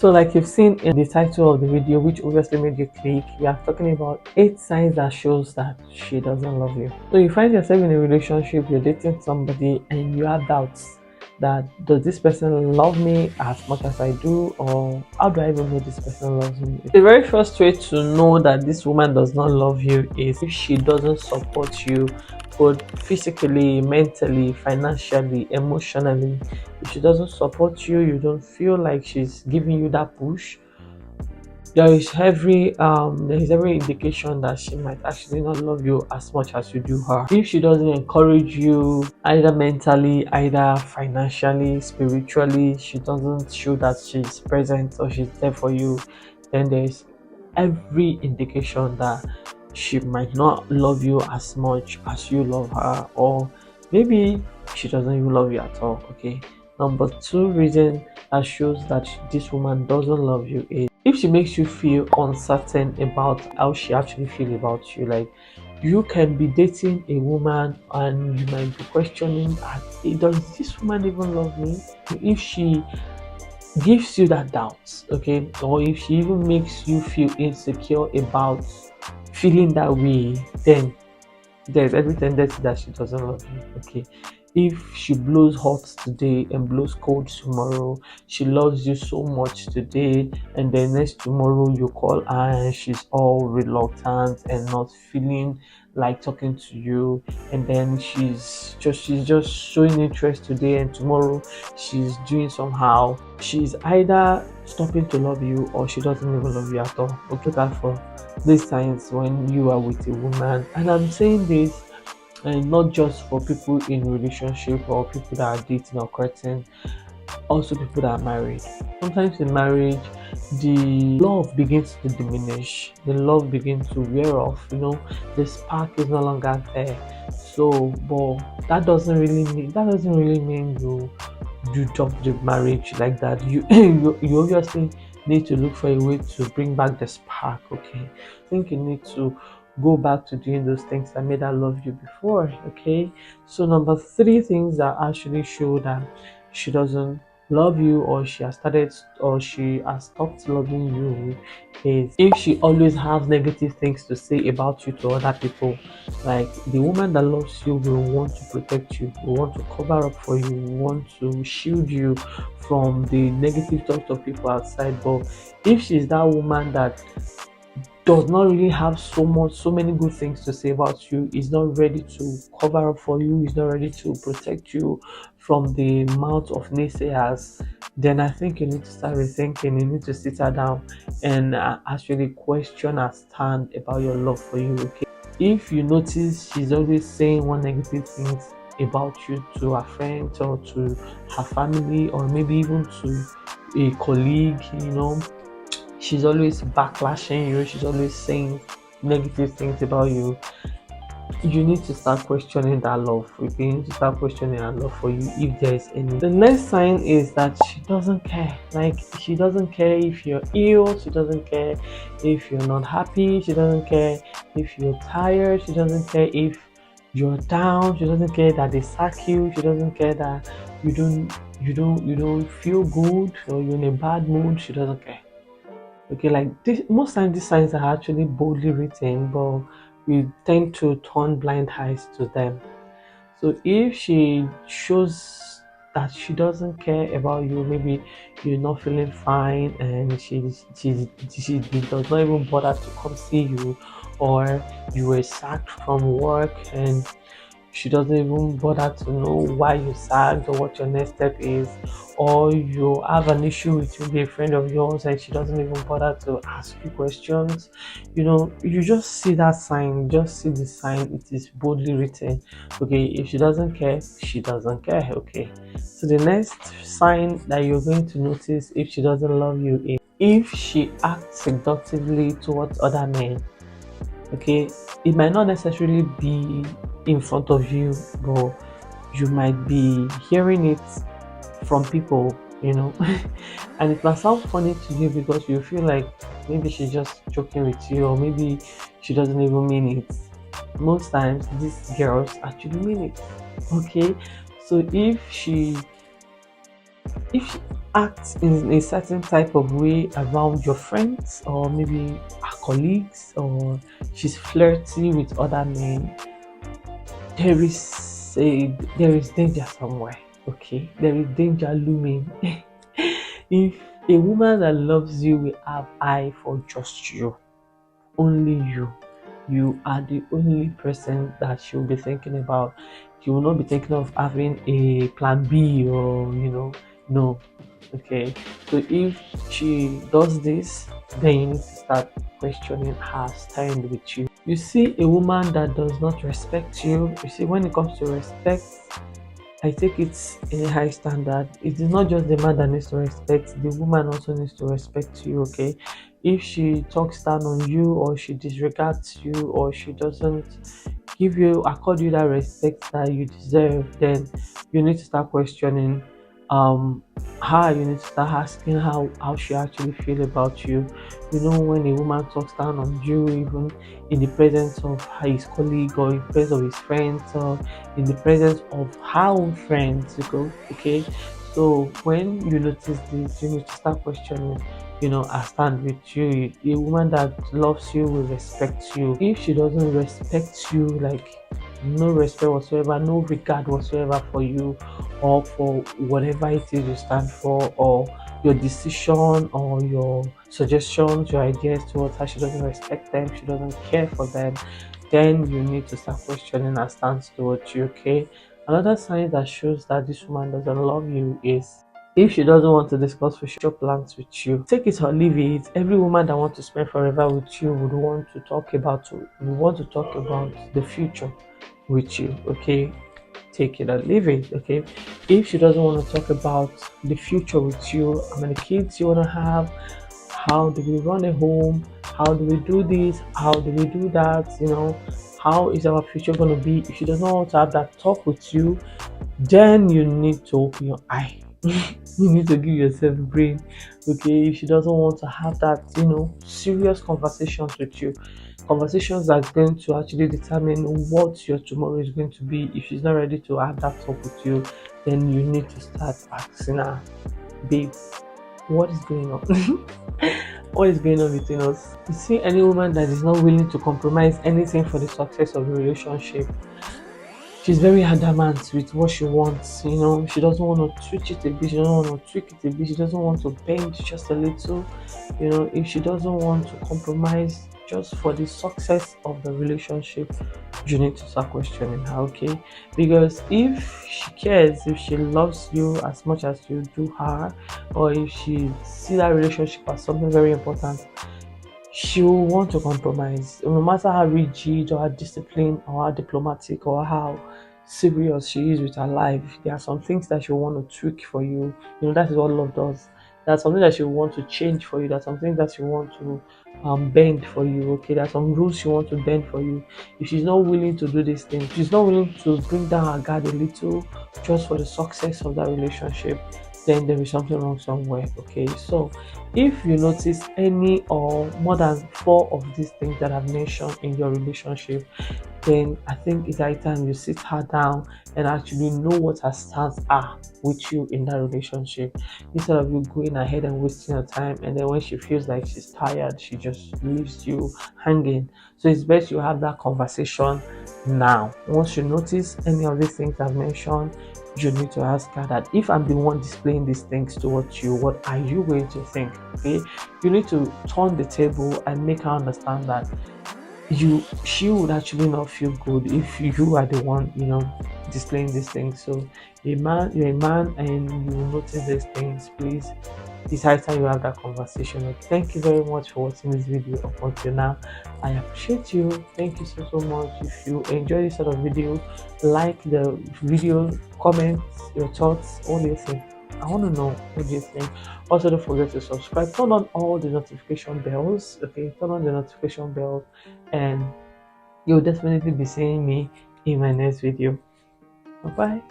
So like you've seen in the title of the video, which obviously made you click, we are talking about 8 signs that shows that she doesn't love you. So you find yourself in a relationship, you're dating somebody and you have doubts that does this person love me as much as I do, or how do I even know this person loves me? The very first way to know that this woman does not love you is if she doesn't support you both physically, mentally, financially, emotionally. If she doesn't support you, you don't feel like she's giving you that push, there is every indication that she might actually not love you as much as you do her. If she doesn't encourage you either mentally, either financially, spiritually, she doesn't show that she's present or she's there for you, then there's every indication that she might not love you as much as you love her, or maybe she doesn't even love you at all. Okay, number two reason that shows that this woman doesn't love you is if she makes you feel uncertain about how she actually feel about you. Like, you can be dating a woman and you might be questioning, does this woman even love me? If she gives you that doubt, okay, or if she even makes you feel insecure about feeling that way, then there's every tendency that she doesn't love you. Okay, if she blows hot today and blows cold tomorrow, she loves you so much today, and then next tomorrow you call her and she's all reluctant and not feeling like talking to you, and then she's just showing interest today, and tomorrow she's doing somehow, she's either stopping to love you or she doesn't even love you at all. Okay, look out for these signs when you are with a woman, and I'm saying this and not just for people in relationship or people that are dating or courting, also people that are married. Sometimes in marriage, the love begins to diminish, the love begins to wear off, the spark is no longer there. So, but that doesn't really mean you jump the marriage like that. You obviously need to look for a way to bring back the spark. Okay, I think you need to go back to doing those things that made her love you before. Okay, so number three things that actually show that she doesn't love you, or she has stopped loving you, is if she always has negative things to say about you to other people. Like, the woman that loves you will want to protect you, will want to cover up for you, will want to shield you from the negative thoughts of people outside. But if she's that woman that does not really have so many good things to say about you, is not ready to cover up for you, is not ready to protect you from the mouth of naysayers, then I think you need to start rethinking. You need to sit her down and actually question her stand about your love for you. Okay, if you notice she's always saying one negative things about you to her friends or to her family, or maybe even to a colleague, she's always backlashing you, she's always saying negative things about you, you need to start questioning that love. You need to start questioning her love for you, if there is any. The next sign is that she doesn't care. Like, she doesn't care if you're ill, she doesn't care if you're not happy, she doesn't care if you're tired, she doesn't care if you're down, she doesn't care that they sack you, she doesn't care that you don't feel good or you're in a bad mood, she doesn't care. Okay, like this, most times these signs are actually boldly written, but we tend to turn blind eyes to them. So if she shows that she doesn't care about you, maybe you're not feeling fine and she does not even bother to come see you, or you were sacked from work and she doesn't even bother to know why you sagged or what your next step is, or you have an issue with maybe a friend of yours and she doesn't even bother to ask you questions. You just see that sign, just see the sign, it is boldly written. Okay, if she doesn't care, she doesn't care. Okay, so the next sign that you're going to notice if she doesn't love you is if she acts seductively towards other men. Okay, it might not necessarily be in front of you, but you might be hearing it from people, and it might sound funny to you because you feel like maybe she's just joking with you, or maybe she doesn't even mean it. Most times these girls actually mean it. Okay, so if she act in a certain type of way around your friends or maybe her colleagues, or she's flirty with other men, there is danger somewhere. Okay, there is danger looming. If a woman that loves you will have eye for just you, only you are the only person that she'll be thinking about. She will not be thinking of having a plan B, or no. Okay, so if she does this, then you need to start questioning her stand with you. You see a woman that does not respect you. You see, when it comes to respect, I take it in a high standard. It is not just the man that needs to respect, the woman also needs to respect you, okay? If she talks down on you, or she disregards you, or she doesn't accord you that respect that you deserve, then you need to start questioning um her. You need to start asking how she actually feel about you. You know, when a woman talks down on you, even in the presence of his colleague, or in presence of his friends, or in the presence of her own friends, okay. So when you notice this, you need to start questioning, I stand with you. A woman that loves you will respect you. If she doesn't respect you, like no respect whatsoever, no regard whatsoever for you, or for whatever it is you stand for, or your decision, or your suggestions, your ideas towards her, she doesn't respect them, she doesn't care for them, then you need to start questioning her stance towards you, okay? Another sign that shows that this woman doesn't love you is if she doesn't want to discuss future plans with you. Take it or leave it. Every woman that wants to spend forever with you would want to talk about the future with you, okay? Take it or leave it, okay? If she doesn't want to talk about the future with you, how many kids you want to have, how do we run a home, how do we do this, how do we do that, how is our future going to be, if she does not want to have that talk with you, then you need to open your eye. You need to give yourself brain, okay? If she doesn't want to have that, serious conversations with you, conversations that are going to actually determine what your tomorrow is going to be, if she's not ready to have that talk with you, then you need to start asking her, babe, what is going on? What is going on between us? You see, any woman that is not willing to compromise anything for the success of the relationship, she's very adamant with what she wants. She doesn't want to switch it a bit, she doesn't want to tweak it a bit, she doesn't want to bend just a little. If she doesn't want to compromise just for the success of the relationship, you need to start questioning her, okay? Because if she cares, if she loves you as much as you do her, or if she see that relationship as something very important, she will want to compromise. No matter how rigid, or how disciplined, or how diplomatic, or how serious she is with her life, there are some things that she will want to tweak for you. That is what love does. There's something that she will want to change for you. There's something that she want to bend for you. Okay, there are some rules she want to bend for you. If she's not willing to do this thing, she's not willing to bring down her guard a little just for the success of that relationship, then there is something wrong somewhere. Okay, so if you notice any or more than four of these things that I've mentioned in your relationship, then I think it's high time you sit her down and actually know what her stance are with you in that relationship, instead of you going ahead and wasting your time, and then when she feels like she's tired, she just leaves you hanging. So it's best you have that conversation now. Once you notice any of these things I've mentioned, you need to ask her that, if I'm the one displaying these things towards you, what are you going to think? Okay, you need to turn the table and make her understand that she would actually not feel good if you are the one displaying these things. So you're a man and you will notice these things, please. It's high time you have that conversation. Okay, thank you very much for watching this video up until now. I appreciate you. Thank you so much. If you enjoy this sort of video, like the video, comment your thoughts, all your things. I want to know what you think. Also, don't forget to subscribe, turn on all the notification bells. Okay, turn on the notification bell, and you'll definitely be seeing me in my next video. Bye bye.